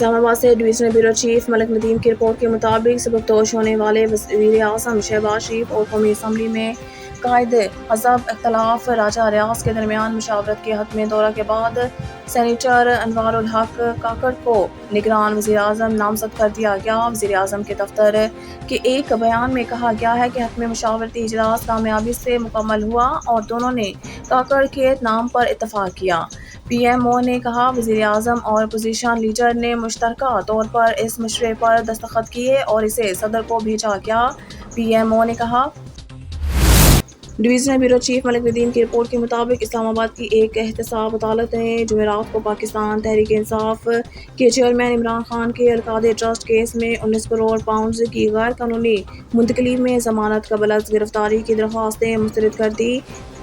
اسلام آباد سے divisional bureau chief ملک ندیم کی رپورٹ کے مطابق سبکدوش ہونے والے وزیر اعظم شہباز شریف اور قومی اسمبلی میں قائد حزب اختلاف راجہ ریاض کے درمیان مشاورت کے حتمی دورہ کے بعد سینیٹر انوار الحق کاکڑ کو نگران وزیر اعظم نامزد کر دیا گیا۔ وزیر اعظم کے دفتر کے ایک بیان میں کہا گیا ہے کہ حتمی مشاورتی اجلاس کامیابی سے مکمل ہوا اور دونوں نے کاکڑ کے نام پر اتفاق کیا۔ پی ایم او نے کہا، وزیر اعظم اور اپوزیشن لیڈر نے مشترکہ طور پر اس مشورے پر دستخط کیے اور اسے صدر کو بھیجا گیا۔ پی ایم او نے کہا، ڈویژنل بیورو چیف ملک ندیم کی رپورٹ کے مطابق اسلام آباد کی ایک احتساب عدالت نے جمعرات کو پاکستان تحریک انصاف کے چیئرمین عمران خان کے القادری ٹرسٹ کیس میں 19 کروڑ پاؤنڈز کی غیر قانونی منتقلی میں ضمانت قبل از گرفتاری کی درخواستیں مسترد کر دی۔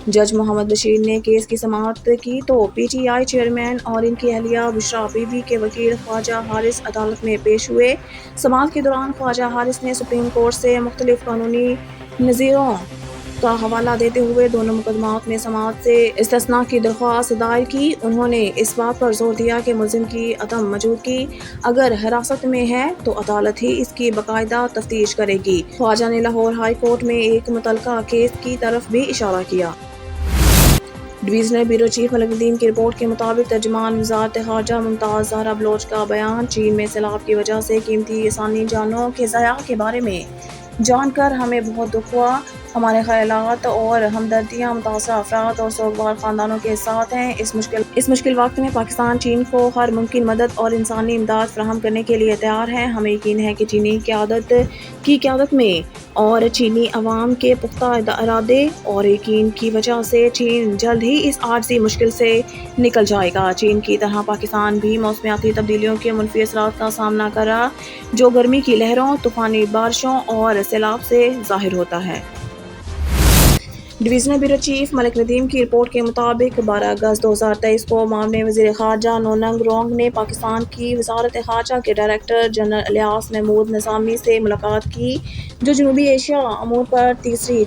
جج محمد بشیر نے کیس کی سماعت کی تو پی ٹی آئی چیئرمین اور ان کی اہلیہ بشریٰ بی بی کے وکیل خواجہ حارث عدالت میں پیش ہوئے۔ سماعت کے دوران خواجہ حارث نے سپریم کورٹ سے مختلف قانونی نظریوں کا حوالہ دیتے ہوئے دونوں مقدمات میں سماعت سے استثناء کی درخواست دائر کی۔ انہوں نے اس بات پر زور دیا کہ ملزم کی عدم موجودگی اگر حراست میں ہے تو عدالت ہی اس کی باقاعدہ تفتیش کرے گی۔ خواجہ نے لاہور ہائی کورٹ میں ایک متعلقہ کیس کی طرف بھی اشارہ کیا۔ ڈویژنل بیورو چیف ملک ندیم کی رپورٹ کے مطابق ترجمان وزارت خارجہ ممتاز زہرا بلوچ کا بیان، چین میں سیلاب کی وجہ سے قیمتی انسانی جانوں کے ضیاع کے بارے میں جان کر ہمیں بہت دکھ ہوا۔ ہمارے خیالات اور ہمدردیاں متاثرہ افراد اور سوگوار خاندانوں کے ساتھ ہیں۔ اس مشکل وقت میں پاکستان چین کو ہر ممکن مدد اور انسانی امداد فراہم کرنے کے لیے تیار ہے۔ ہمیں یقین ہے کہ چینی قیادت میں اور چینی عوام کے پختہ ارادے اور یقین کی وجہ سے چین جلد ہی اس عارضی مشکل سے نکل جائے گا۔ چین کی طرح پاکستان بھی موسمیاتی تبدیلیوں کے منفی اثرات کا سامنا کر رہا جو گرمی کی لہروں، طوفانی بارشوں اور سیلاب سے ظاہر ہوتا ہے۔ ڈویژنل بیورو چیف ملک ندیم کی رپورٹ کے مطابق 12 اگست 2023 کو معاون وزیر خارجہ نوننگ رونگ نے پاکستان کی وزارت خارجہ کے ڈائریکٹر جنرل الیاس محمود نظامی سے ملاقات کی، جو جنوبی ایشیا امور پر تیسری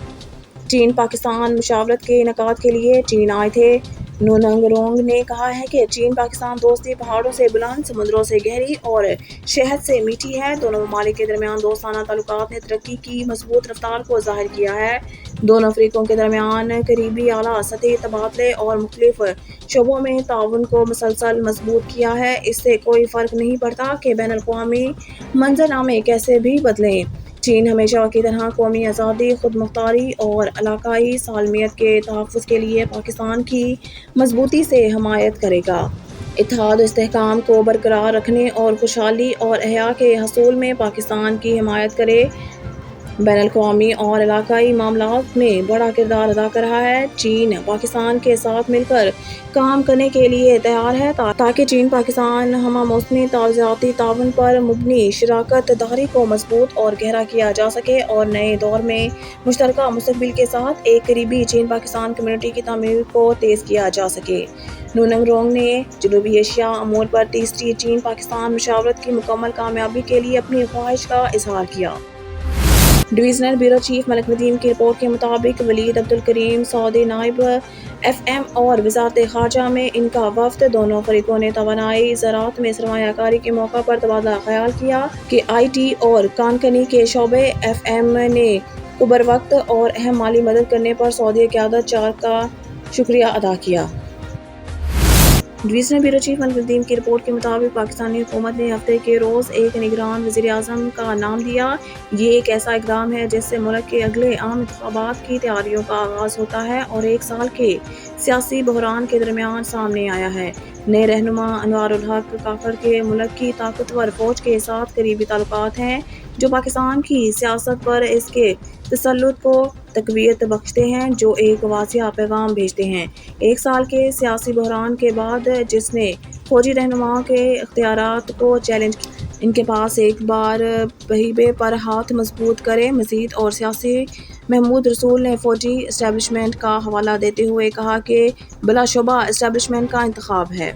چین پاکستان مشاورت کے انعقاد کے لیے چین آئے تھے۔ نوننگ رونگ نے کہا ہے کہ چین پاکستان دوستی پہاڑوں سے بلند، سمندروں سے گہری اور شہد سے میٹھی ہے۔ دونوں ممالک کے درمیان دوستانہ تعلقات نے ترقی کی مضبوط رفتار کو ظاہر کیا ہے۔ دونوں فریقوں کے درمیان قریبی اعلیٰ سطحی تبادلے اور مختلف شعبوں میں تعاون کو مسلسل مضبوط کیا ہے۔ اس سے کوئی فرق نہیں پڑتا کہ بین الاقوامی منظرنامے کیسے بھی بدلیں، چین ہمیشہ کی طرح قومی آزادی، خود مختاری اور علاقائی سالمیت کے تحفظ کے لیے پاکستان کی مضبوطی سے حمایت کرے گا۔ اتحاد و استحکام کو برقرار رکھنے اور خوشحالی اور احیا کے حصول میں پاکستان کی حمایت کرے، بین الاقوامی اور علاقائی معاملات میں بڑا کردار ادا کر رہا ہے۔ چین پاکستان کے ساتھ مل کر کام کرنے کے لیے تیار ہے تاکہ چین پاکستان ہمہ موسمی تغذیاتی تعاون پر مبنی شراکت داری کو مضبوط اور گہرا کیا جا سکے اور نئے دور میں مشترکہ مستقبل کے ساتھ ایک قریبی چین پاکستان کمیونٹی کی تعمیر کو تیز کیا جا سکے۔ نوننگ رونگ نے جنوبی ایشیا امور پر تیسری چین پاکستان مشاورت کی مکمل کامیابی کے لیے اپنی خواہش کا اظہار کیا۔ ڈویژنل بیورو چیف ملک ندیم کی رپورٹ کے مطابق ولید عبدالکریم سعودی نائب ایف ایم اور وزارت خارجہ میں ان کا وفد، دونوں فریقوں نے توانائی زراعت میں سرمایہ کاری کے موقع پر تبادلہ خیال کیا کہ آئی ٹی اور کانکنی کے شعبے۔ ایف ایم نے بروقت اور اہم مالی مدد کرنے پر سعودی قیادت چار کا شکریہ ادا کیا۔ ڈویژنل بیورو چیف ملک ندیم کی رپورٹ کے مطابق پاکستانی حکومت نے ہفتے کے روز ایک نگران وزیر اعظم کا نام دیا۔ یہ ایک ایسا اقدام ہے جس سے ملک کے اگلے عام انتخابات کی تیاریوں کا آغاز ہوتا ہے اور ایک سال کے سیاسی بحران کے درمیان سامنے آیا ہے۔ نئے رہنما انوار الحق کاکڑ کے ملک کی طاقتور فوج کے ساتھ قریبی تعلقات ہیں، جو پاکستان کی سیاست پر اس کے تسلط کو تقویت بخشتے ہیں، جو ایک واضح پیغام بھیجتے ہیں۔ ایک سال کے سیاسی بحران کے بعد جس نے فوجی رہنماؤں کے اختیارات کو چیلنج کیا، ان کے پاس ایک بار بہیبے پر ہاتھ مضبوط کرے۔ مزید اور سیاسی محمود رسول نے فوجی اسٹیبلشمنٹ کا حوالہ دیتے ہوئے کہا کہ بلا شبہ اسٹیبلشمنٹ کا انتخاب ہے۔